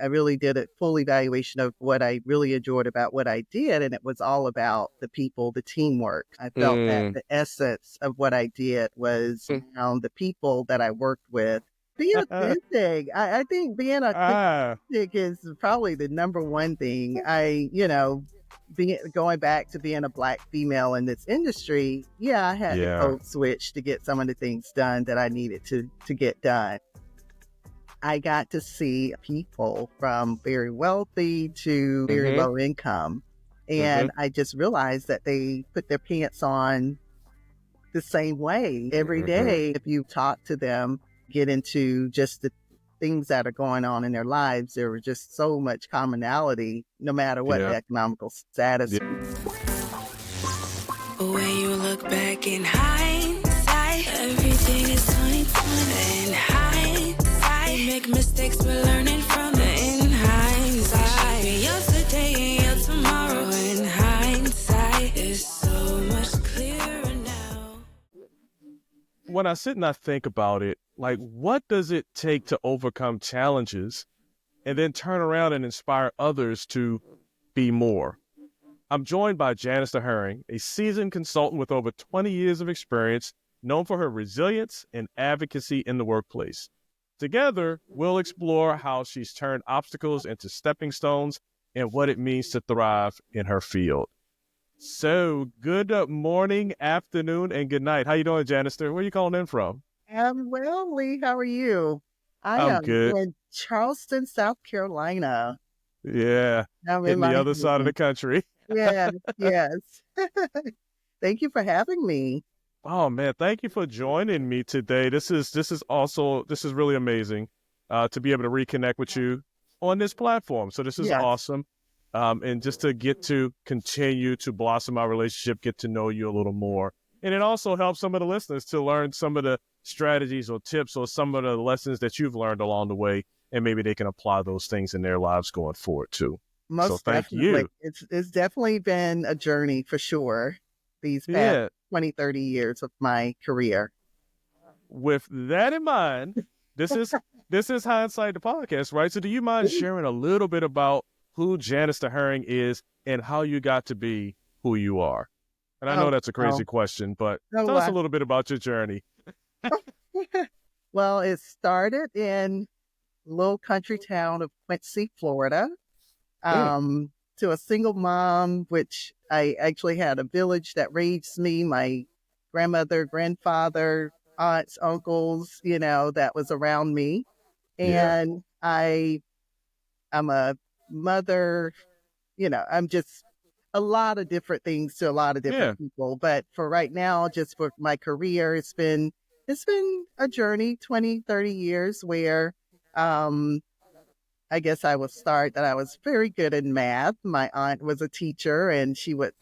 I really did a full evaluation of what I really enjoyed about what I did. And it was all about the people, the teamwork. I felt that the essence of what I did was around the people that I worked with. Being authentic. I think being authentic is probably the number one thing. Going back to being a Black female in this industry, I had to code switch to get some of the things done that I needed to get done. I got to see people from very wealthy to very low income. And I just realized that they put their pants on the same way every day. If you talk to them, get into just the things that are going on in their lives, there was just so much commonality, no matter what the economical status. When you look back in hindsight, everything is 20/20. In hindsight, we make mistakes, we're learning from it. In hindsight, yesterday and your tomorrow. In hindsight, is so much clearer now. When I sit and I think about it, like, what does it take to overcome challenges and then turn around and inspire others to be more? I'm joined by Janice Herring, a seasoned consultant with over 20 years of experience, known for her resilience and advocacy in the workplace. Together, we'll explore how she's turned obstacles into stepping stones and what it means to thrive in her field. So, good morning, afternoon, and good night. How you doing, Janice? Where are you calling in from? I'm well, Lee. How are you? I'm good. In Charleston, South Carolina. Yeah, I'm in the other side of the country. Yes. Thank you for having me. Oh man, thank you for joining me today. This is really amazing to be able to reconnect with you on this platform. So this is awesome. And just to get to continue to blossom our relationship, get to know you a little more. And it also helps some of the listeners to learn some of the strategies or tips or some of the lessons that you've learned along the way, and maybe they can apply those things in their lives going forward too. Most definitely. It's definitely been a journey for sure these past 20, 30 years of my career. With that in mind, this is Hindsight the Podcast, right? So do you mind sharing a little bit about who Janice Herring is and how you got to be who you are? And I know that's a crazy question, but tell us a little bit about your journey. Well, it started in a little country town of Quincy, Florida, to a single mom, which I actually had a village that raised me, my grandmother, grandfather, aunts, uncles, that was around me. And I'm a mother, I'm just a lot of different things to a lot of different people. But for right now, just for my career, it's been a journey, 20, 30 years where, I guess I will start that I was very good in math. My aunt was a teacher and she would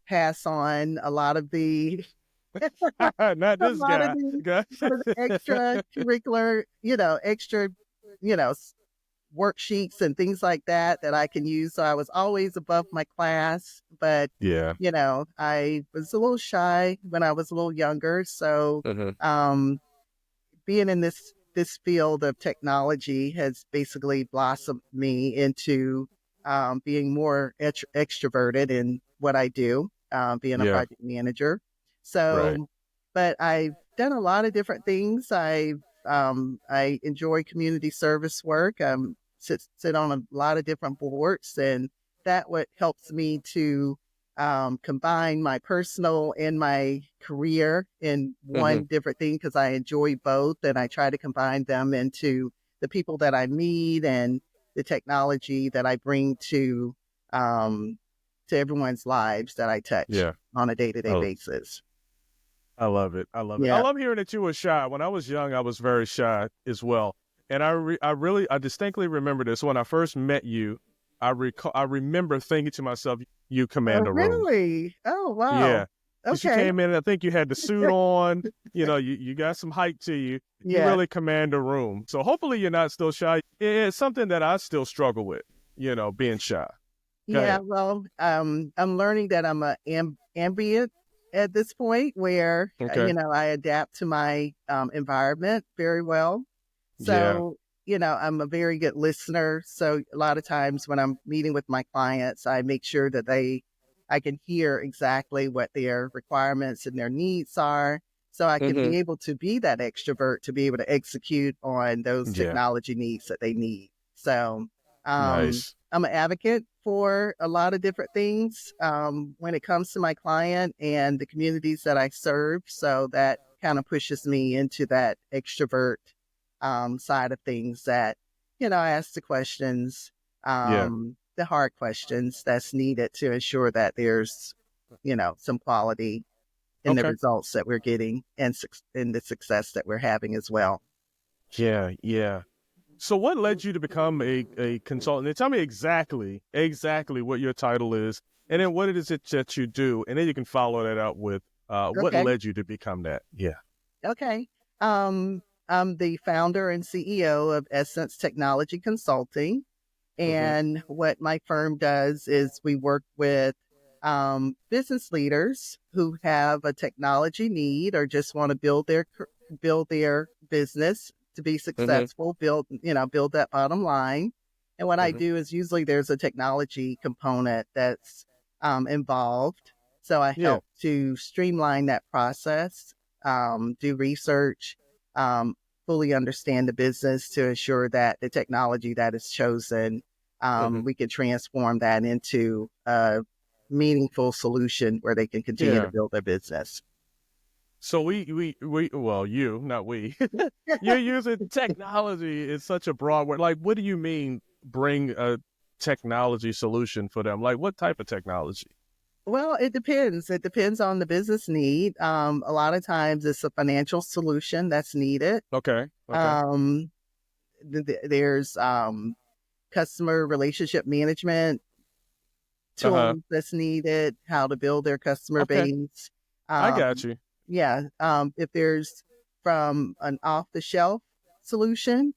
pass on a lot of the, not this guy, extracurricular, extra, worksheets and things like that I can use. So I was always above my class, but I was a little shy when I was a little younger. So being in this field of technology has basically blossomed me into being more extroverted in what I do, being a project manager. So, but I've done a lot of different things. I enjoy community service work. Sit on a lot of different boards, and that what helps me to combine my personal and my career in one different thing, because I enjoy both, and I try to combine them into the people that I meet and the technology that I bring to everyone's lives that I touch on a day-to-day basis. I love it. I love hearing that you were shy. When I was young, I was very shy as well. And I distinctly remember this. When I first met you, I remember thinking to myself, you command a room. Really? Oh, wow. Yeah. Okay. You came in and I think you had the suit on, you got some height to you. You really command a room. So hopefully you're not still shy. It's something that I still struggle with, being shy. Go ahead. Well, I'm learning that I'm ambient at this point where, I adapt to my environment very well. So, I'm a very good listener. So a lot of times when I'm meeting with my clients, I make sure that I can hear exactly what their requirements and their needs are. So I can Mm-hmm. be able to be that extrovert to be able to execute on those Yeah. technology needs that they need. So Nice. I'm an advocate for a lot of different things when it comes to my client and the communities that I serve. So that kind of pushes me into that extrovert side of things that, I ask the questions, Yeah. the hard questions that's needed to ensure that there's, some quality in the Okay. results that we're getting and in the success that we're having as well. Yeah. Yeah. So what led you to become a consultant? And tell me exactly what your title is, and then what is it that you do, and then you can follow that up with what Okay. led you to become that. Yeah. Okay. I'm the founder and CEO of Essence Technology Consulting. Mm-hmm. And what my firm does is we work with business leaders who have a technology need or just want to build their business to be Mm-hmm. successful, build that bottom line. And what I Mm-hmm. do is usually there's a technology component that's involved. So I Yeah. help to streamline that process, do research, um, fully understand the business to ensure that the technology that is chosen, Mm-hmm. we can transform that into a meaningful solution where they can continue to Yeah. build their business. So well, you, not we. You're using technology is such a broad word. Like, what do you mean bring a technology solution for them? Like, what type of technology? Well, it depends. It depends on the business need. A lot of times it's a financial solution that's needed. Okay. Okay. Um, there's customer relationship management Uh-huh. tools that's needed, how to build their customer Okay. base. I got Um, you. yeah, if there's from an off the shelf solution,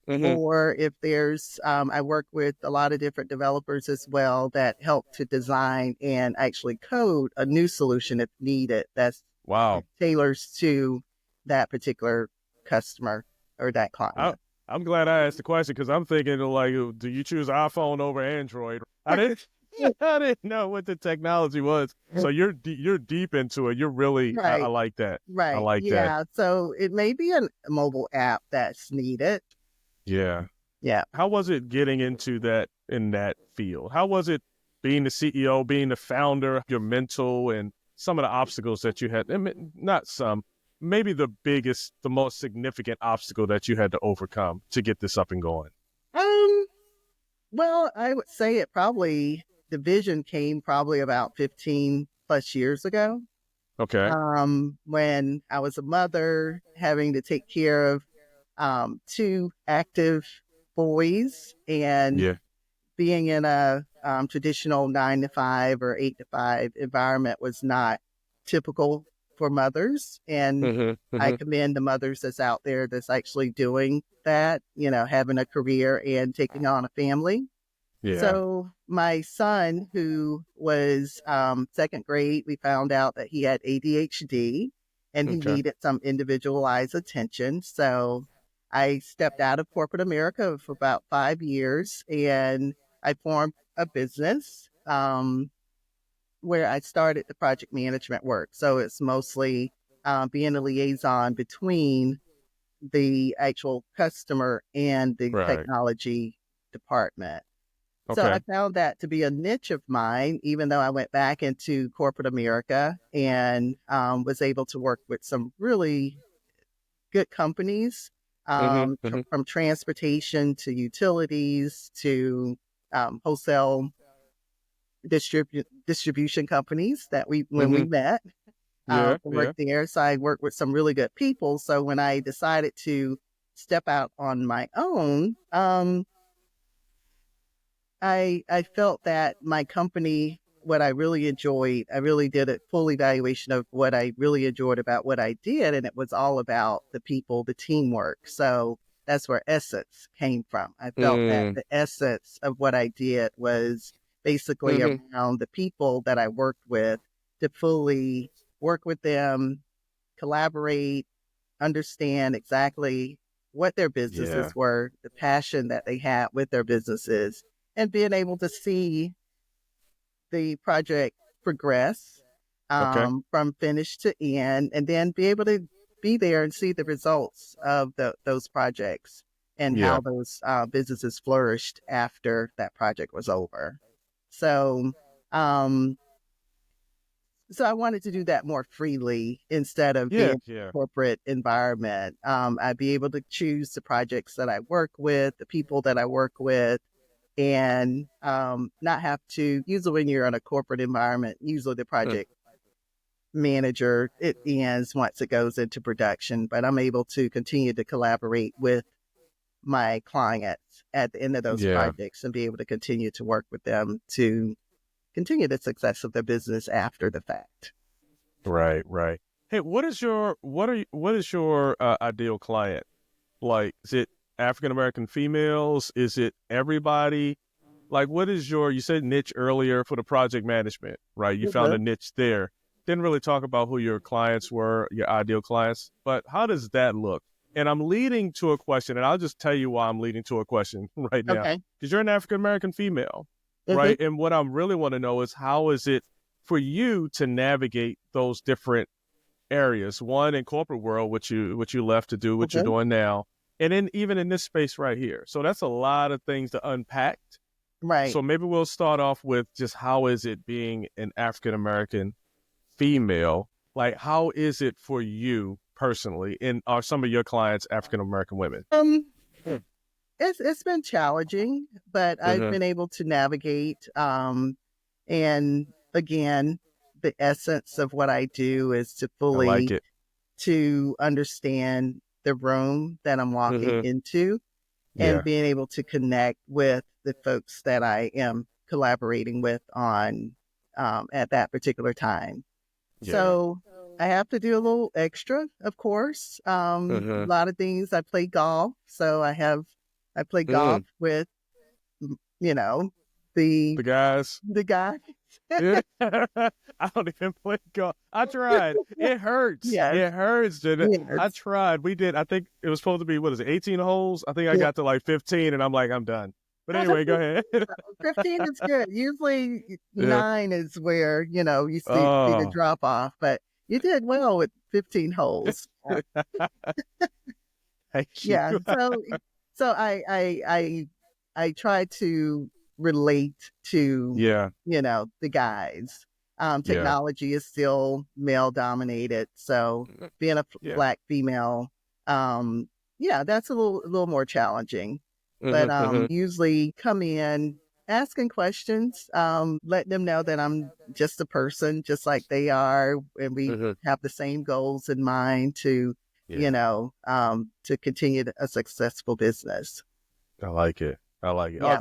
Mm-hmm. or if there's, I work with a lot of different developers as well that help to design and actually code a new solution if needed that's Wow. tailors to that particular customer or that I, client. I'm glad I asked the question because I'm thinking like, do you choose iPhone over Android? I didn't. I didn't know what the technology was. So you're deep into it. You're really. I Right, like that. I right. like that. Yeah. So it may be a mobile app that's needed. Yeah. Yeah. How was it getting into that in that field? How was it being the CEO, being the founder, your mental, and some of the obstacles that you had? I mean, not some, maybe the biggest, the most significant obstacle that you had to overcome to get this up and going. Um, well, I would say the vision came probably about 15 plus years ago. Okay. When I was a mother having to take care of two active boys and Yeah. being in a traditional 9 to 5 or 8 to 5 environment was not typical for mothers. And Mm-hmm. I Mm-hmm. commend the mothers that's out there that's actually doing that, having a career and taking on a family. Yeah. So my son, who was second grade, we found out that he had ADHD and he Okay. needed some individualized attention. So I stepped out of corporate America for about 5 years and I formed a business where I started the project management work. So it's mostly being a liaison between the actual customer and the Right. technology department. So I Okay. found that to be a niche of mine, even though I went back into corporate America and was able to work with some really good companies, Mm-hmm. Mm-hmm. from transportation to utilities to wholesale distribution companies that when we Mm-hmm. met, Yeah. Yeah. worked there. So I worked with some really good people. So when I decided to step out on my own, I felt that my company, what I really enjoyed, I really did a full evaluation of what I really enjoyed about what I did, and it was all about the people, the teamwork. So that's where Essence came from. I felt that Mm. the essence of what I did was basically Mm-hmm. around the people that I worked with to fully work with them, collaborate, understand exactly what their businesses were, the passion that they had with their businesses, and being able to see the project progress from finish to end, and then be able to be there and see the results of those projects and how those businesses flourished after that project was over. So, so I wanted to do that more freely instead of being in a corporate environment. I'd be able to choose the projects that I work with, the people that I work with, and not have to, usually when you're in a corporate environment, usually the project manager, it ends once it goes into production, but I'm able to continue to collaborate with my clients at the end of those projects and be able to continue to work with them to continue the success of their business after the fact. Right. Hey, what is your ideal client? Like, is it African American females? Is it everybody? Like, what is you said niche earlier for the project management, right? You found a niche there. Didn't really talk about who your clients were, your ideal clients, but how does that look? And I'm leading to a question, and I'll just tell you why I'm leading to a question right now. Because you're an African American female, right? And what I really want to know is, how is it for you to navigate those different areas? One, in corporate world, what you left to do, what you're doing now, and then even in this space right here. So that's a lot of things to unpack. Right. So maybe we'll start off with just, how is it being an African American female? Like, how is it for you personally, and are some of your clients African American women? It's been challenging, but I've been able to navigate. And again, the essence of what I do is to fully to understand the room that I'm walking into, and being able to connect with the folks that I am collaborating with on at that particular time. So I have to do a little extra, of course. A lot of things. I play golf, so I play golf with, the guys. The guy. I don't even play golf. I tried. It hurts. It hurts. I tried. We did. I think it was supposed to be, 18 holes? I think I got to like 15, and I'm like, I'm done. But anyway, go ahead. 15 is good. Usually 9 is where, you see the drop off, but you did well with 15 holes. Yeah. So I try to relate to, the guys. Technology is still male dominated. So being a Black female, that's a little more challenging. But usually come in asking questions, letting them know that I'm just a person, just like they are, and we have the same goals in mind to, to continue a successful business. I like it. Yeah.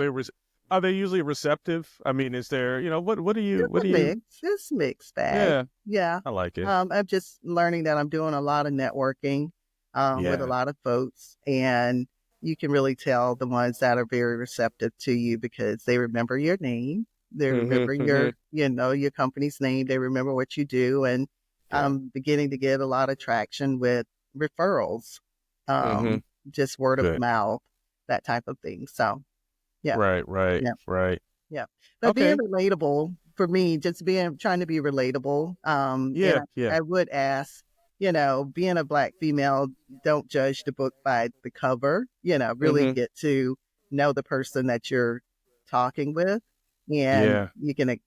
Are they usually receptive? I mean, is there, what do you? It's mixed bag. Yeah. I like it. I'm just learning that I'm doing a lot of networking with a lot of folks, and you can really tell the ones that are very receptive to you because they remember your name. They remember your company's name. They remember what you do. And I'm beginning to get a lot of traction with referrals, just word of mouth, that type of thing. So, yeah. Right. Yeah. But being relatable, for me, just trying to be relatable. I would ask, being a Black female, don't judge the book by the cover, really get to know the person that you're talking with, and you can,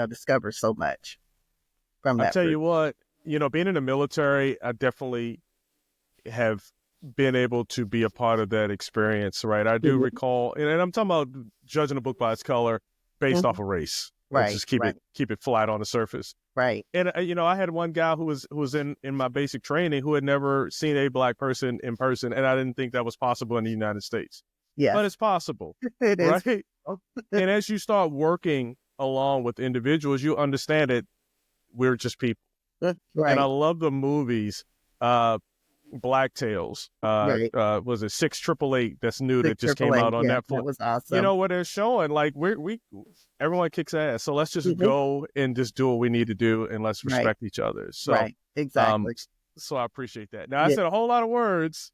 discover so much from that. I'll tell you what, being in the military, I definitely have been able to be a part of that experience, right? I do recall, and I'm talking about judging a book by its color based off of race. Right. Just keep it flat on the surface. Right. And, I had one guy who was in my basic training who had never seen a Black person in person, and I didn't think that was possible in the United States. Yeah. But it's possible. It is. Right? And as you start working along with individuals, you understand that we're just people. Right. And I love the movies, Black Tales. Was it 6888? That's new, that just came out on Netflix. That was awesome. What they're showing, like we everyone kicks ass. So let's just go and just do what we need to do, and let's respect each other. So, right, exactly. So I appreciate that. Now, I Yeah. said a whole lot of words,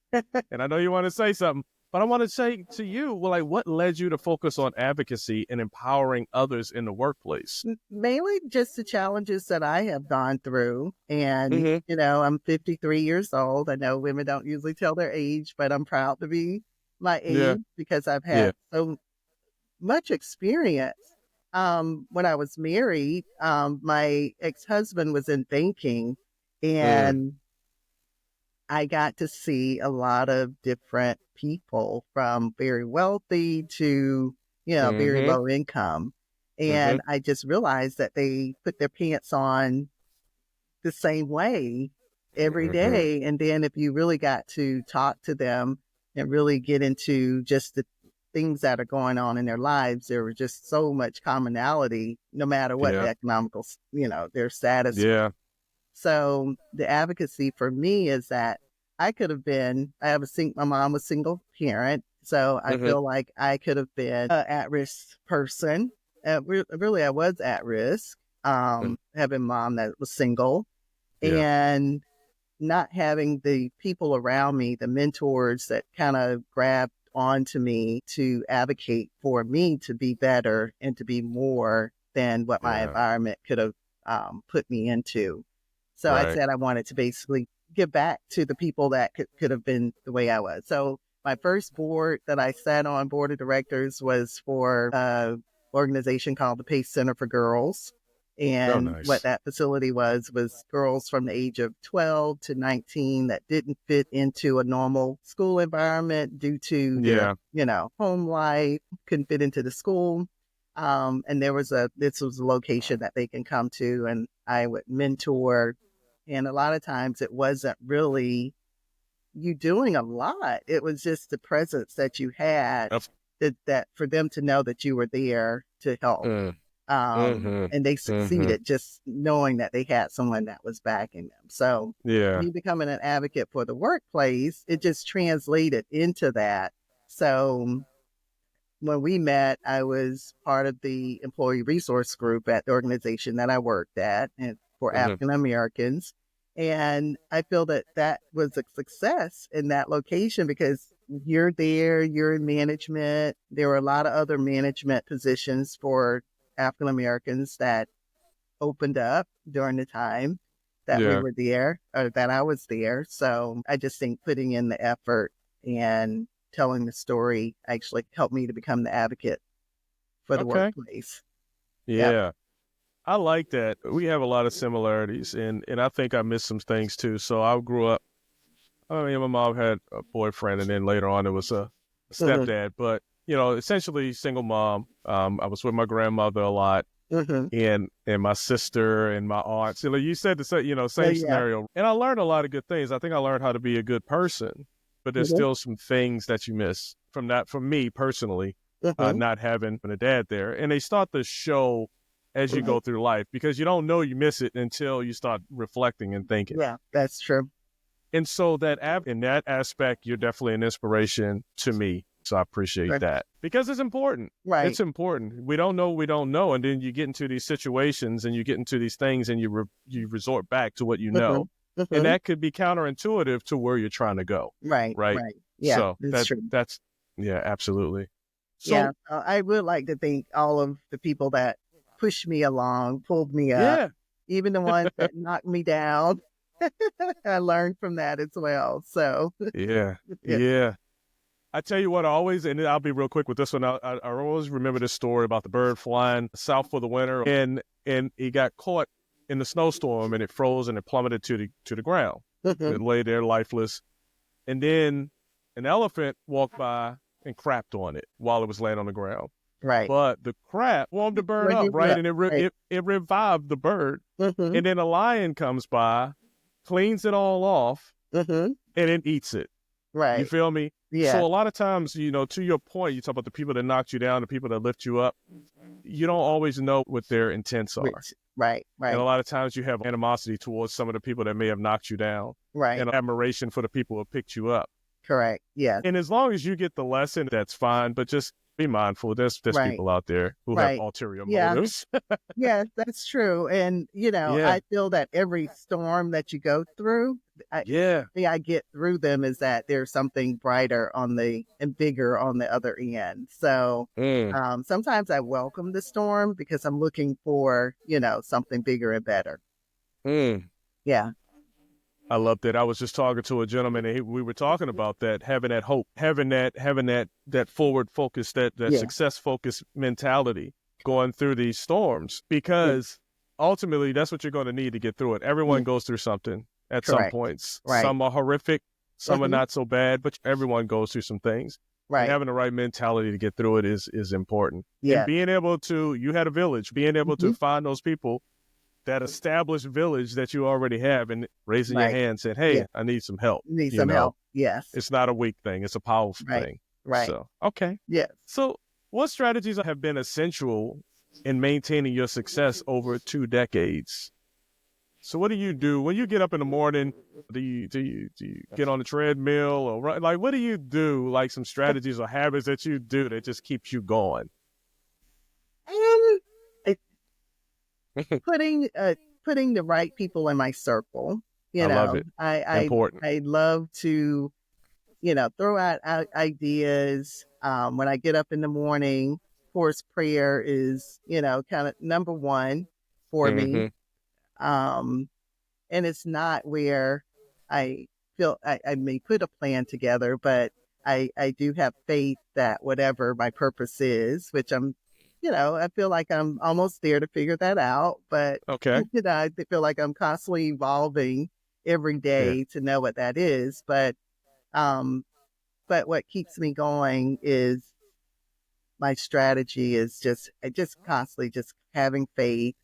and I know you want to say something, but I want to say to you, well, like, what led you to focus on advocacy and empowering others in the workplace? Mainly just the challenges that I have gone through. And, Mm-hmm. I'm 53 years old. I know women don't usually tell their age, but I'm proud to be my Yeah. age because I've Yeah. had so much experience. When I was married, my ex-husband was in banking, and I got to see a lot of different people from very wealthy to, very Mm-hmm. low income. Mm-hmm. And I just realized that they put their pants on the same way every Mm-hmm. day. And then if you really got to talk to them and really get into just the things that are going on in their lives, there was just so much commonality, no matter what the Yeah. economical, their status. Yeah. So the advocacy for me is that my mom was single parent. So I Mm-hmm. feel like I could have been an at-risk person. Really, I was at risk, having a mom that was single Yeah. and not having the people around me, the mentors that kind of grabbed onto me to advocate for me to be better and to be more than what my Yeah. environment could have put me into. So I Right. said I wanted to basically give back to the people that could have been the way I was. So my first board that I sat on, board of directors, was for an organization called the Pace Center for Girls. Oh, And what nice. that facility was girls from the age of 12 to 19 that didn't fit into a normal school environment due to their, Yeah. home life, couldn't fit into the school. And this was a location that they can come to, and I would mentor. And a lot of times it wasn't really you doing a lot. It was just the presence that you had Of- that for them to know that you were there to help. Mm. Mm-hmm. And they Mm-hmm. succeeded just knowing that they had someone that was backing them. So Yeah. me becoming an advocate for the workplace, it just translated into that. So when we met, I was part of the employee resource group at the organization that I worked at and for Mm-hmm. African Americans. And I feel that that was a success in that location because you're there, you're in management. There were a lot of other management positions for African Americans that opened up during the time that we Yeah. were there or that I was there. So I just think putting in the effort and telling the story actually helped me to become the advocate for the Okay. workplace. Yep. Yeah. I like that. We have a lot of similarities, and I think I missed some things too. So I grew up. I mean, my mom had a boyfriend, and then later on it was a Mm-hmm. stepdad. But essentially single mom. I was with my grandmother a lot, Mm-hmm. and my sister and my aunts. So you said the same, So, same yeah. scenario, and I learned a lot of good things. I think I learned how to be a good person, but there's Mm-hmm. still some things that you miss from that. From me personally, Mm-hmm. not having a dad there, and they start to show as you go through life because you don't know you miss it until you start reflecting and thinking. Yeah, that's true. And so in that aspect, you're definitely an inspiration to me. So I appreciate Right. that because it's important. Right. It's important. We don't know what we don't know. And then you get into these situations and you get into these things and you resort back to what you know. Mm-hmm. And that could be counterintuitive to where you're trying to go. Right. Right. Right. Yeah, So that's true. that's, yeah, absolutely. So, Yeah, I would like to thank all of the people that pushed me along, pulled me up, yeah. even the ones that knocked me down. I learned from that as well. So, Yeah. Yeah. Yeah. I tell you what, and I'll be real quick with this one. I always remember this story about the bird flying south for the winter, and he got caught in the snowstorm, and it froze and it plummeted to the ground. Mhm. It lay there lifeless, and then an elephant walked by and crapped on it while it was laying on the ground. Right. But the crap warmed the bird When up, you right? look, And right. it revived the bird. Mhm. And then a lion comes by, cleans it all off, Mhm. and then eats it. You Right. feel me? Yeah. So a lot of times, to your point, you talk about the people that knocked you down, the people that lift you up. You don't always know what their intents are. Right. And a Right. lot of times you have animosity towards some of the people that may have knocked you down Right. and admiration for the people who picked you up. Correct. Yes. And as long as you get the lesson, that's fine. But just be mindful. There's Right. people out there who have Right. ulterior Yeah. motives. Yes, that's true. And, Yeah. I feel that every storm that you go through, Yeah. the way I get through them is that there's something brighter and bigger on the other end. So sometimes I welcome the storm because I'm looking for, something bigger and better. Mm. Yeah. I loved it. I was just talking to a gentleman, and we were talking about that, having that hope, having that forward focus, that Yeah. success focused mentality going through these storms, because ultimately that's what you're going to need to get through it. Everyone goes through something at some Correct. points. Right. Some are horrific, some are not so bad, but everyone goes through some things. Right. And having the right mentality to get through it is important. Yeah. And being able to, you had a village, being able to find those people, that established village that you already have, and raising your hand saying, hey, I need some help. Need some help. Yes. It's not a weak thing. It's a powerful thing. Right. So, okay. Yes. So what strategies have been essential in maintaining your success over 2 decades? So what do you do when you get up in the morning? Do you get on the treadmill or run? Like, what do you do? Like some strategies or habits that you do that just keeps you going? Putting the right people in my circle. I love it. Important. I love to, throw out ideas. When I get up in the morning, of course, prayer is, kind of number one for me. And it's not where I feel I may put a plan together, but I do have faith that whatever my purpose is, which I feel like I'm almost there to figure that out, but okay. I feel like I'm constantly evolving every day to know what that is. But what keeps me going is my strategy is just constantly just having faith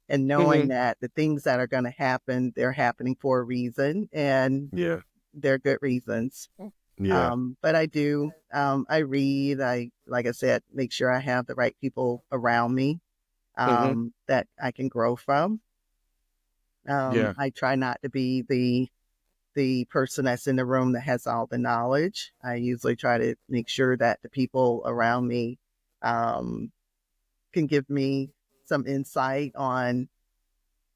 and knowing that the things that are going to happen, they're happening for a reason, and they're good reasons. Yeah. But I do, I read, like I said, make sure I have the right people around me, that I can grow from. I try not to be the person that's in the room that has all the knowledge. I usually try to make sure that the people around me, can give me some insight on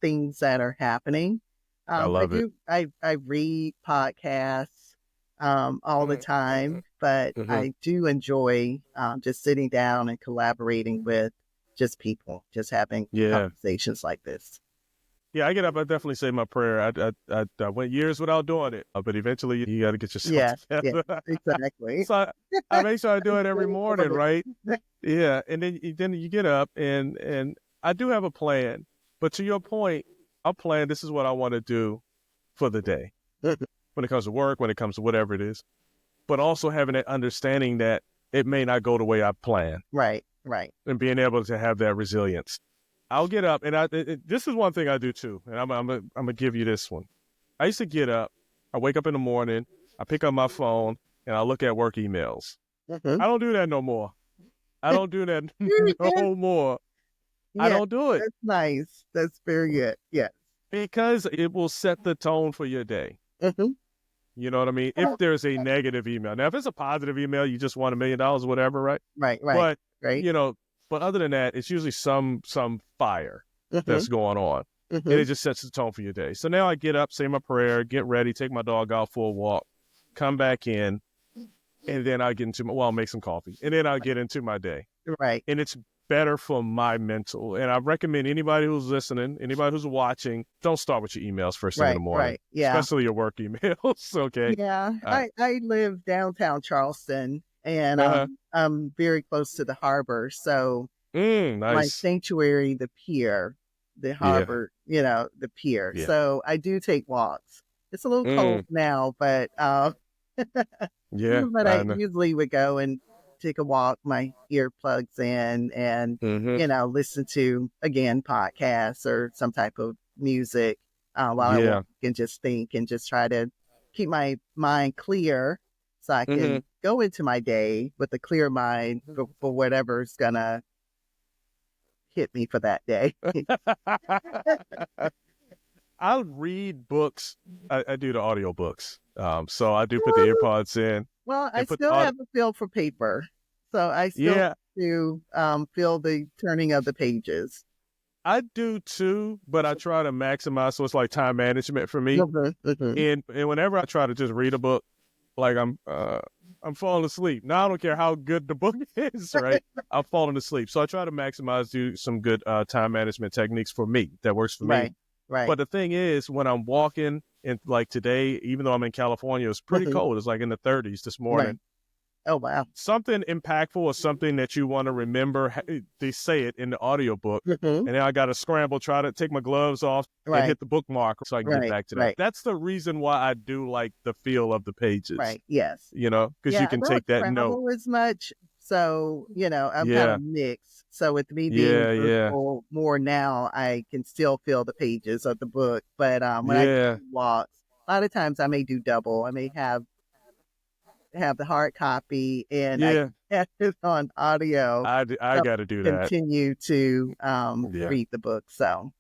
things that are happening. I love it. I read podcasts, all the time, but I do enjoy just sitting down and collaborating with just people, just having conversations like this. Yeah, I get up. I definitely say my prayer. I went years without doing it, but eventually you got to get yourself together. Yeah, exactly. So I make sure I do it every morning, right? Yeah, and then you get up, and I do have a plan. But to your point, I'll plan. This is what I want to do for the day. When it comes to work, when it comes to whatever it is, but also having that understanding that it may not go the way I plan. Right. And being able to have that resilience. I'll get up, and this is one thing I do too, and I'm gonna give you this one. I used to get up, I wake up in the morning, I pick up my phone, and I look at work emails. I don't do that no more. I don't do that no more. Yeah, I don't do it. That's nice. That's very good. Yes. Because it will set the tone for your day. You know what I mean? If there's a negative email. Now, if it's a positive email, you just won $1 million or whatever, right? Right. But, but other than that, it's usually some fire that's going on. And it just sets the tone for your day. So now I get up, say my prayer, get ready, take my dog out for a walk, come back in, and then I get I'll make some coffee. And then I'll get into my day. Right. And it's better for my mental. And I recommend anybody who's listening, anybody who's watching, don't start with your emails first thing in the morning. Right. Yeah. Especially your work emails. Okay. Yeah. I live downtown Charleston, and I'm very close to the harbor. So nice. My sanctuary, the pier, the harbor, the pier. Yeah. So I do take walks. It's a little cold now, but but I usually would go and take a walk, my earplugs in, and listen to podcasts or some type of music while I walk, and just think and just try to keep my mind clear so I can go into my day with a clear mind for whatever's gonna hit me for that day. I'll read books. I do the audio books. So I do put the earpods in. Well, I still have a feel for paper. So I still do feel the turning of the pages. I do too, but I try to maximize. So it's like time management for me. And whenever I try to just read a book, like I'm falling asleep. Now I don't care how good the book is, right? I'm falling asleep. So I try to maximize, do some good time management techniques for me that works for me. Right. But the thing is, when I'm walking, and like today, even though I'm in California, it's pretty cold. It's like in the 30s this morning. Right. Oh, wow. Something impactful or something that you want to remember, they say it in the audiobook. And then I got to scramble, try to take my gloves off and hit the bookmark so I can get back to that. That's the reason why I do like the feel of the pages. Right. Yes. You know, because you can take that note. As much. So, you know, I'm kind of mixed. So with me being more now, I can still feel the pages of the book. But when I do walks, a lot of times I may do double. I may have the hard copy and I have it on audio. I got to do that. Continue to read the book. So,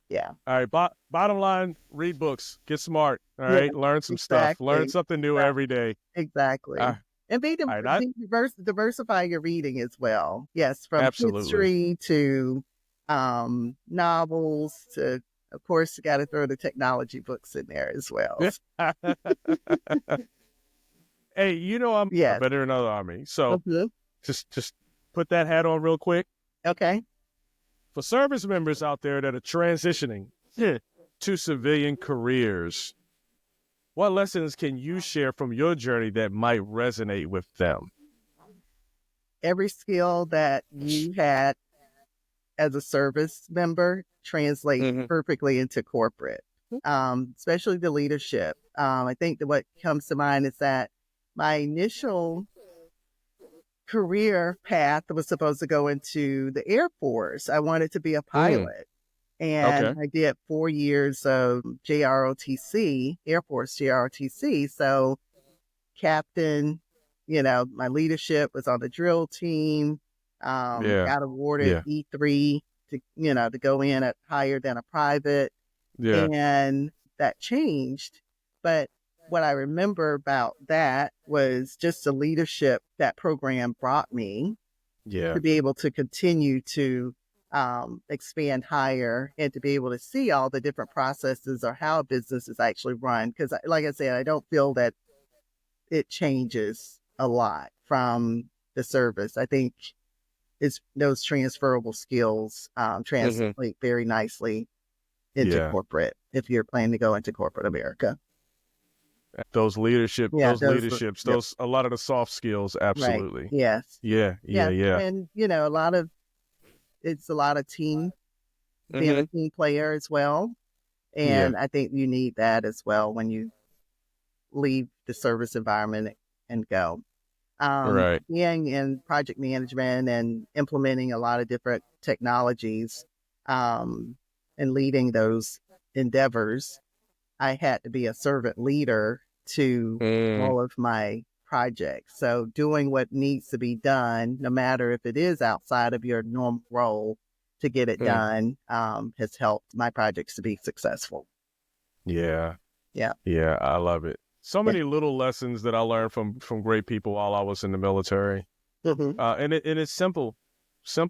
yeah. All right. Bottom line, read books. Get smart. All right. Learn some stuff. Learn something new every day. Exactly. And diversify your reading as well. Yes, from history to novels to, of course, you got to throw the technology books in there as well. Hey, you know I'm a better than other Army. So just put that hat on real quick. Okay. For service members out there that are transitioning to civilian careers, what lessons can you share from your journey that might resonate with them? Every skill that you had as a service member translates perfectly into corporate, especially the leadership. I think that what comes to mind is that my initial career path was supposed to go into the Air Force. I wanted to be a pilot. And I did 4 years of JROTC, Air Force JROTC. So captain, you know, my leadership was on the drill team, got awarded E3 to go in at higher than a private. And that changed. But what I remember about that was just the leadership that program brought me to be able to continue to expand higher and to be able to see all the different processes or how a business is actually run. Because like I said, I don't feel that it changes a lot from the service. I think it's those transferable skills translate very nicely into corporate if you're planning to go into corporate America. Those leaderships, a lot of the soft skills, absolutely. Right. Yes. Yeah. And, you know, it's a lot of team, being a team player as well. And I think you need that as well when you leave the service environment and go. Being in project management and implementing a lot of different technologies and leading those endeavors, I had to be a servant leader to all of my projects. So doing what needs to be done, no matter if it is outside of your normal role, to get it done has helped my projects to be successful. Yeah, I love it. So many little lessons that I learned from great people while I was in the military. And it's simple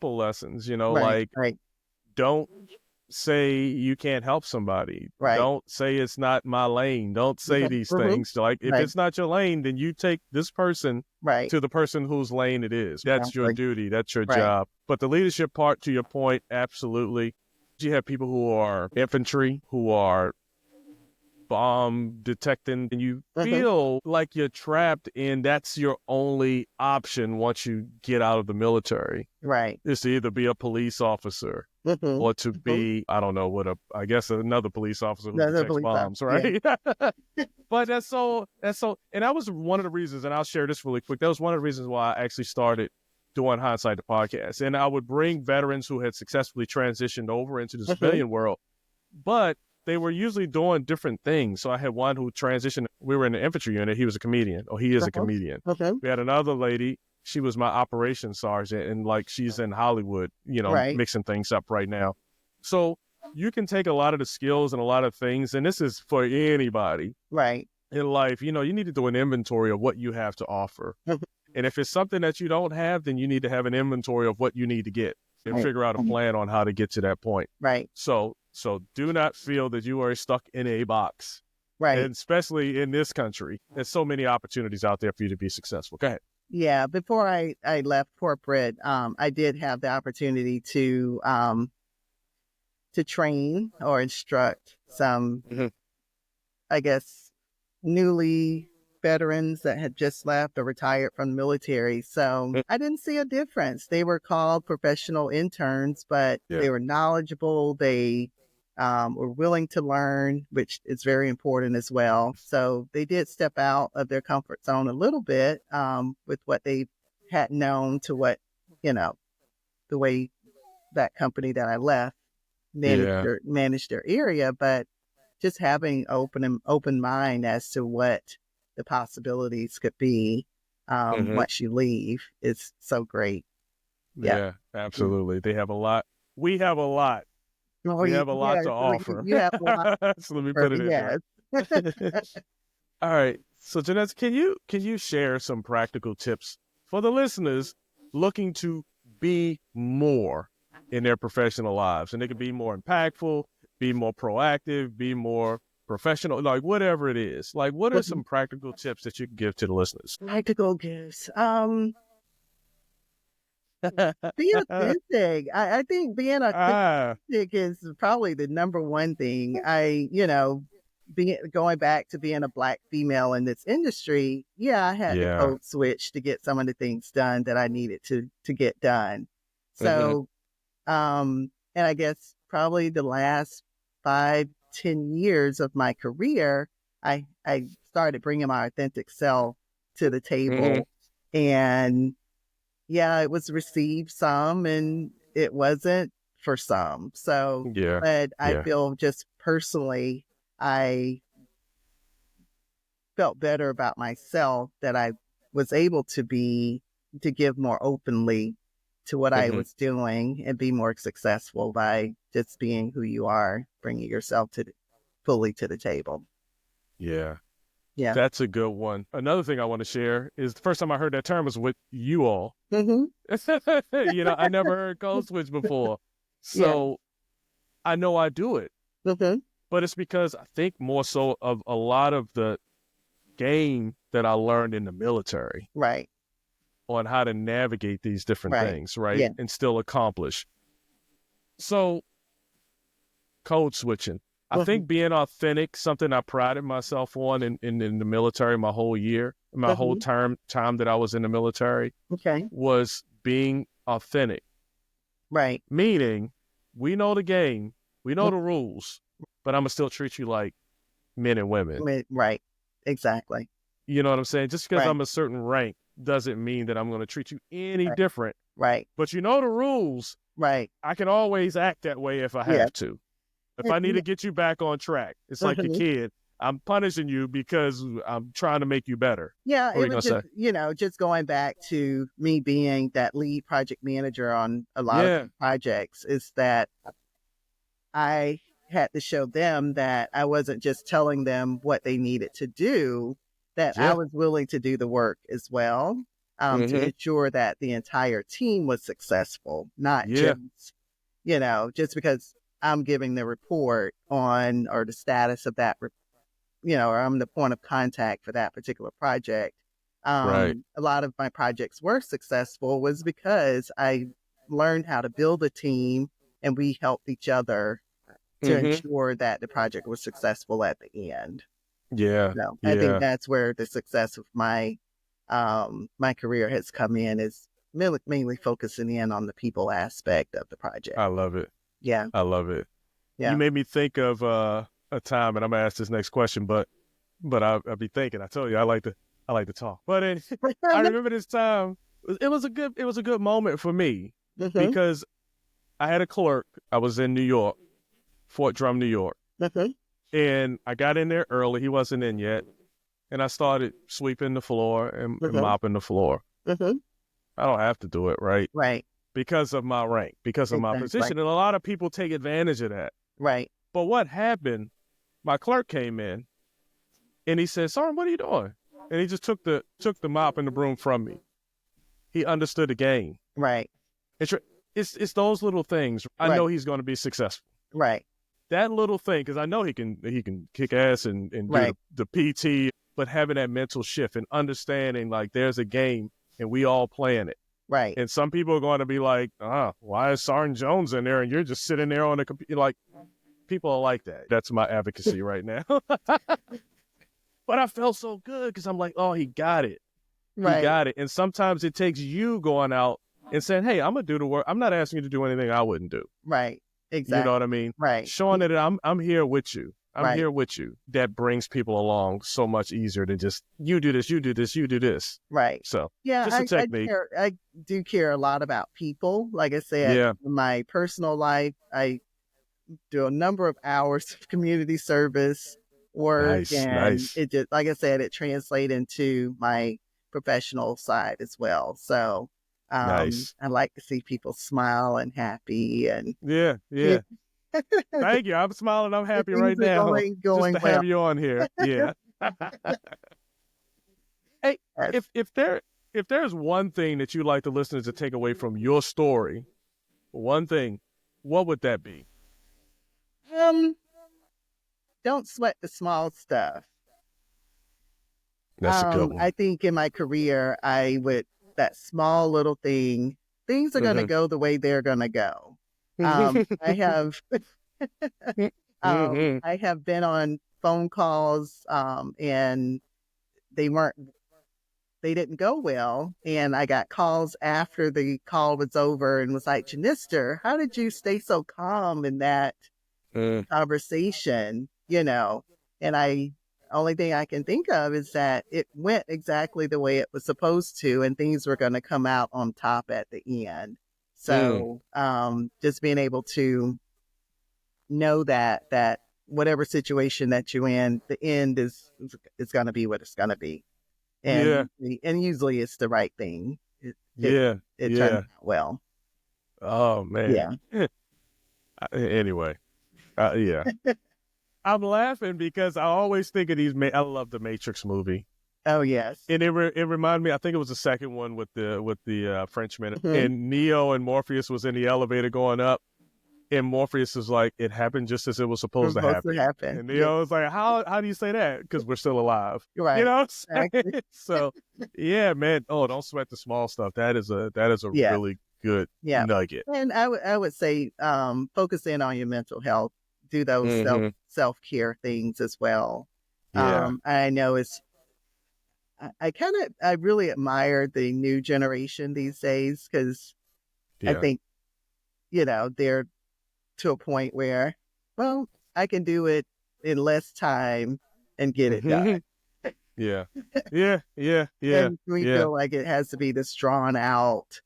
lessons, you know, don't say you can't help somebody. Don't say it's not my lane. Don't say these things. Like if it's not your lane, then you take this person to the person whose lane it is. That's your duty. That's your job. But the leadership part, to your point, absolutely. You have people who are infantry, who are bomb detecting, and you feel like you're trapped and that's your only option once you get out of the military. Is to either be a police officer or to be, I don't know, I guess another police officer who detects bombs, right? But that's so, and that was one of the reasons, and I'll share this really quick. That was one of the reasons why I actually started doing Hindsight the Podcast. And I would bring veterans who had successfully transitioned over into the civilian world, but they were usually doing different things. So I had one who transitioned. We were in the infantry unit. He was a comedian, or he is a comedian. We had another lady. She was my operations sergeant, and like she's in Hollywood, you know, mixing things up right now. So you can take a lot of the skills and a lot of things, and this is for anybody in life. You know, you need to do an inventory of what you have to offer. And if it's something that you don't have, then you need to have an inventory of what you need to get and figure out a plan on how to get to that point. Right. So do not feel that you are stuck in a box. Right. And especially in this country, there's so many opportunities out there for you to be successful. Go ahead. Yeah. Before I left corporate, I did have the opportunity to train or instruct some, I guess, newly veterans that had just left or retired from the military. So I didn't see a difference. They were called professional interns, but they were knowledgeable. They were willing to learn, which is very important as well. So they did step out of their comfort zone a little bit with what they had known to what, the way that company that I left managed their area, but just having open mind as to what the possibilities could be once you leave is so great. Yeah, absolutely. They have a lot. We have a lot. We have a lot to offer. You have a lot. So let me put it in there. All right. So Jeanette, can you share some practical tips for the listeners looking to be more in their professional lives? And they can be more impactful, be more proactive, be more professional, like whatever it is. Like, what are some practical tips that you can give to the listeners? Practical gifts. Be authentic. I think being authentic is probably the number one thing. Going back to being a Black female in this industry, I had to code switch to get some of the things done that I needed to get done. So, and I guess probably the last 5-10 years of my career, I started bringing my authentic self to the table, and it was received some and it wasn't for some. So, but I feel just personally, I felt better about myself that I was able to give more openly to what I was doing and be more successful by just being who you are, bringing yourself fully to the table. Yeah. Yeah. That's a good one. Another thing I want to share is the first time I heard that term was with you all. I never heard code switch before. So I know I do it. But it's because I think more so of a lot of the game that I learned in the military. Right. On how to navigate these different things, right? Yeah. And still accomplish. So, code switching. I think being authentic, something I prided myself on in the military my whole year, my whole time that I was in the military, was being authentic. Right. Meaning, we know the game, we know the rules, but I'm going to still treat you like men and women. Right. Exactly. You know what I'm saying? Just because I'm a certain rank doesn't mean that I'm going to treat you any different. Right. But you know the rules. Right. I can always act that way if I have to. If I need to get you back on track. It's like the kid. I'm punishing you because I'm trying to make you better. Yeah, it was just, just going back to me being that lead project manager on a lot of projects, is that I had to show them that I wasn't just telling them what they needed to do, that I was willing to do the work as well, to ensure that the entire team was successful, not just because I'm giving the report on or the status of that, or I'm the point of contact for that particular project. A lot of my projects were successful was because I learned how to build a team and we helped each other to ensure that the project was successful at the end. I think that's where the success of my my career has come in, is mainly focusing in on the people aspect of the project. I love it. Yeah. I love it. Yeah. You made me think of a time, and I'm gonna ask this next question, but I'll be thinking. I told you I like to talk. But I remember this time. It was a good moment for me because I had a clerk. I was in New York, Fort Drum, New York, and I got in there early. He wasn't in yet, and I started sweeping the floor and mopping the floor. I don't have to do it, right? Right. Because of my rank, because of my position. And a lot of people take advantage of that. Right. But what happened, my clerk came in and he said, "Sergeant, what are you doing?" And he just took the mop and the broom from me. He understood the game. Right. It's those little things. I know he's going to be successful. Right. That little thing, because I know he can kick ass and do the PT, but having that mental shift and understanding like there's a game and we all playing it. Right. And some people are going to be like, why is Sergeant Jones in there and you're just sitting there on the computer? Like, people are like that. That's my advocacy right now. But I felt so good because I'm like, oh, he got it. Right. He got it. And sometimes it takes you going out and saying, hey, I'm going to do the work. I'm not asking you to do anything I wouldn't do. Right. Exactly. You know what I mean? Right. Showing that I'm here with you. I'm here with you. That brings people along so much easier than just, you do this, you do this, you do this. Right. So, yeah, just a technique. I do care a lot about people. Like I said, in my personal life, I do a number of hours of community service work. It just, like I said, it translates into my professional side as well. So I like to see people smile and happy and Thank you. I'm smiling. I'm happy right now. Going just to have you on here. Yeah. Hey, if there's one thing that you'd like the listeners to take away from your story, one thing, what would that be? Don't sweat the small stuff. That's a good one. I think in my career, that small little thing, things are going to go the way they're going to go. I have been on phone calls, and they didn't go well. And I got calls after the call was over and was like, Janister, how did you stay so calm in that conversation? And only thing I can think of is that it went exactly the way it was supposed to, and things were going to come out on top at the end. So, just being able to know that whatever situation that you're in, the end is going to be what it's going to be. And usually it's the right thing. It turns out well. Oh man. Yeah. Anyway. I'm laughing because I always think of these. I love the Matrix movie. Oh yes, and it reminded me. I think it was the second one with the Frenchman, and Neo and Morpheus was in the elevator going up, and Morpheus was like, "It happened just as it was supposed to happen." And Neo was like, "How do you say that? Because we're still alive, right? You know." Exactly. So, yeah, man. Oh, don't sweat the small stuff. That is a really good nugget. And I would say, focus in on your mental health. Do those self-care things as well. I know I really admire the new generation these days because I think, they're to a point where, well, I can do it in less time and get it done. Yeah. And we feel like it has to be this drawn out,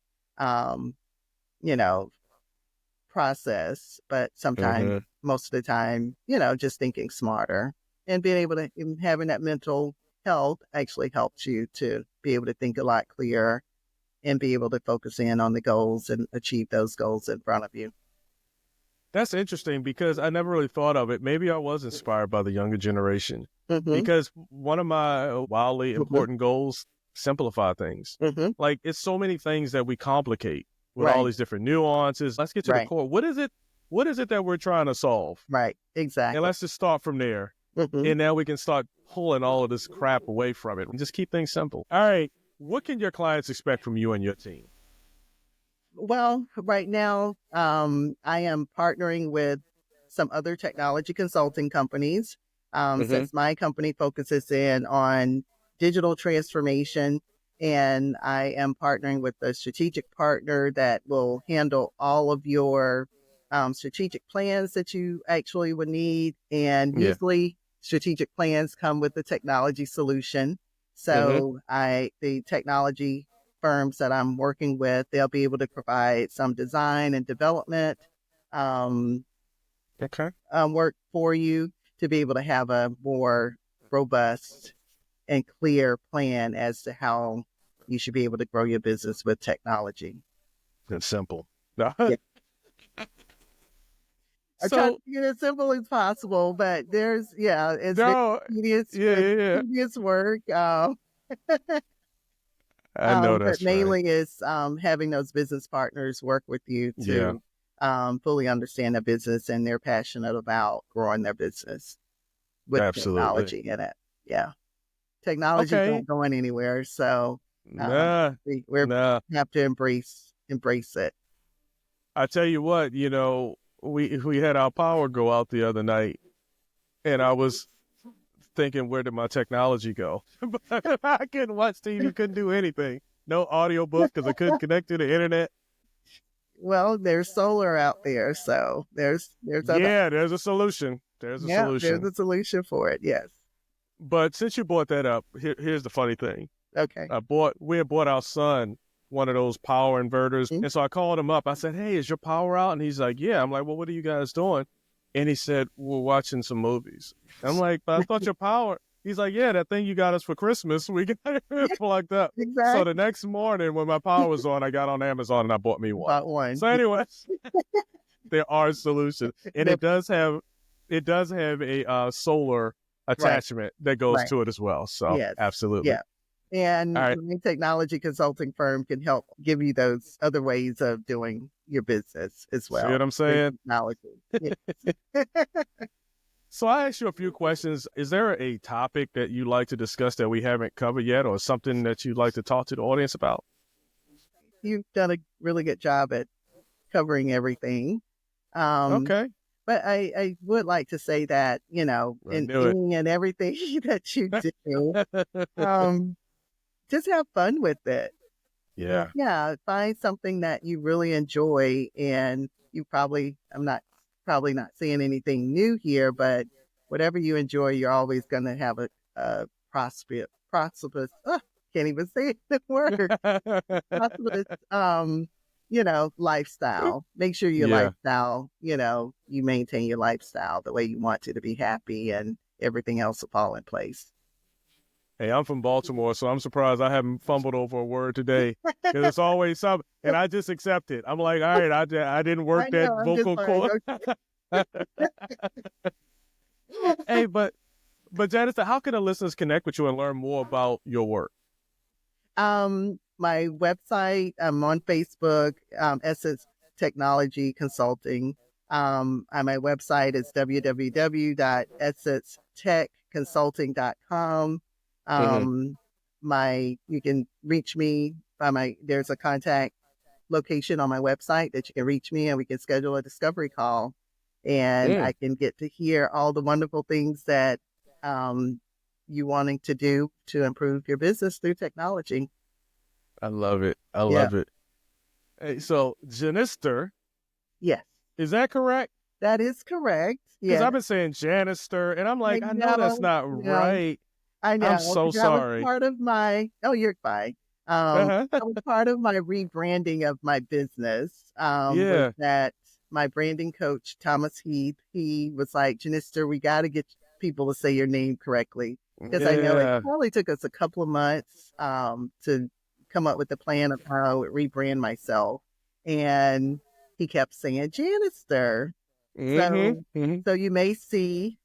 process, but sometimes, most of the time, just thinking smarter and being able to, having that mental health actually helps you to be able to think a lot clearer and be able to focus in on the goals and achieve those goals in front of you. That's interesting because I never really thought of it. Maybe I was inspired by the younger generation because one of my wildly important goals, simplify things. Like it's so many things that we complicate with all these different nuances. Let's get to the core. What is it that we're trying to solve? Right. Exactly. And let's just start from there. And now we can start pulling all of this crap away from it and just keep things simple. All right. What can your clients expect from you and your team? Well, right now, I am partnering with some other technology consulting companies. Since my company focuses in on digital transformation, and I am partnering with a strategic partner that will handle all of your strategic plans that you actually would need. And usually strategic plans come with the technology solution. So the technology firms that I'm working with, they'll be able to provide some design and development work for you to be able to have a more robust and clear plan as to how you should be able to grow your business with technology. It's simple. I try to get it as simple as possible, but there's, it's tedious work. I know But that's right. mainly is having those business partners work with you Yeah, to fully understand the business and they're passionate about growing their business with absolutely. technology in it. Yeah. Technology's Okay. not going anywhere. So Nah, we nah. have to embrace it. I tell you what, we had our power go out the other night, and I was thinking, where did my technology go? But I couldn't watch TV, couldn't do anything. No audiobooks because I couldn't connect to the internet. Well, there's solar out there, so there's other Yeah, there's a solution. There's a yeah, there's solution. a solution for it. Yes. But since you brought that up, here's the funny thing. Okay. We had bought our son one of those power inverters. Mhm. And so I called him up. I said, "Hey, is your power out?" And he's like, "Yeah." I'm like, "Well, what are you guys doing?" And he said, "We're watching some movies." I'm like, "But I thought your power." He's like, "Yeah, that thing you got us for Christmas, we got it plugged up." So the Exactly. next morning when my power was on, I got on Amazon and I bought me one. About one. So anyway, there are solutions. And The- it does have a solar right. attachment that goes Right. to it as well. So Yes. absolutely. Yeah. All And right. my technology consulting firm can help give you those other ways of doing your business as See what well I'm through saying? technology. Yes. So I asked you a few questions. Is there a topic that you'd like to discuss that we haven't covered yet, or something that you'd like to talk to the audience about? You've done a really good job at covering everything. Um, Okay. but I would like to say that, I in knew it. any and everything that you do, um, just have fun with it. Yeah. Yeah, find something that you really enjoy, and I'm not probably not saying anything new here, but whatever you enjoy, you're always going to have a prosperous, can't even say the word, prosperous, lifestyle. Make sure your Yeah. lifestyle, you maintain your lifestyle the way you want to be happy, and everything else will fall in place. Hey, I'm from Baltimore, so I'm surprised I haven't fumbled over a word today, because it's always something, and I just accept it. I'm like, all right, I didn't work I that know. I'm just vocal like, cord. Hey, but Janice, how can the listeners connect with you and learn more about your work? My website, I'm on Facebook, Essence Technology Consulting. My website is www.essenceTechConsulting.com. Mm-hmm. You can reach me there's a contact location on my website that you can reach me and we can schedule a discovery call and I Mm, can get to hear all the wonderful things that, you wanting to do to improve your business through technology. I love it. I Yeah. love it. Hey, so Janister, Yes. is that correct? That is correct. Because Yeah. I've been saying Janister, and I'm I like, I know that's know. not No, right. I I'm know. so Because that was sorry. part of oh, you're fine. Uh-huh. That was part of my rebranding of my business. Was Yeah. that my branding coach, Thomas Heath, he was like, Janister, we got to get people to say your name correctly. Because I know it Yeah. probably took us a couple of months to come up with a plan of how I would rebrand myself. And he kept saying Janister. Mm-hmm. So Mm-hmm. so you may see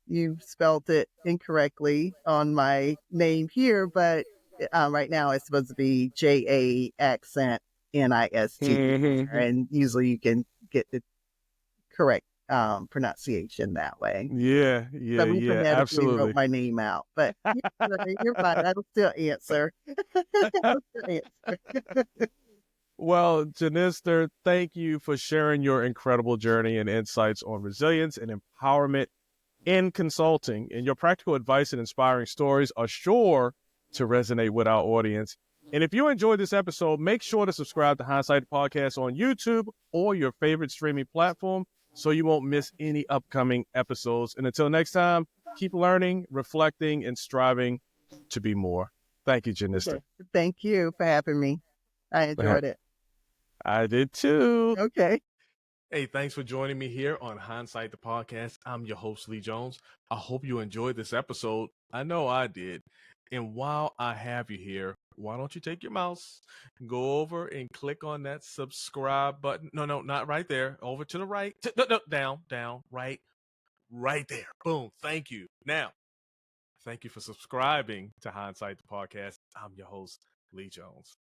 you spelt it incorrectly on my name here, but right now it's supposed to be JA accent NIST, Mm-hmm. and usually you can get the correct pronunciation that way. Yeah. Yeah. So we Yeah. phonetically wrote Absolutely. my name out, but you're fine. I'll still answer. I'll still answer. Well, Janister, thank you for sharing your incredible journey and insights on resilience and empowerment in consulting. And your practical advice and inspiring stories are sure to resonate with our audience. And if you enjoyed this episode, make sure to subscribe to Hindsight the Podcast on YouTube or your favorite streaming platform so you won't miss any upcoming episodes. And until next time, keep learning, reflecting, and striving to be more. Thank you, Janister. Thank you for having me. I enjoyed it. I did too. Okay. Hey, thanks for joining me here on Hindsight the Podcast. I'm your host, Lee Jones. I hope you enjoyed this episode. I know I did. And while I have you here, why don't you take your mouse, go over and click on that subscribe button? No, not right there. Over to the right. No, down, right there. Boom. Thank you. Now, thank you for subscribing to Hindsight the Podcast. I'm your host, Lee Jones.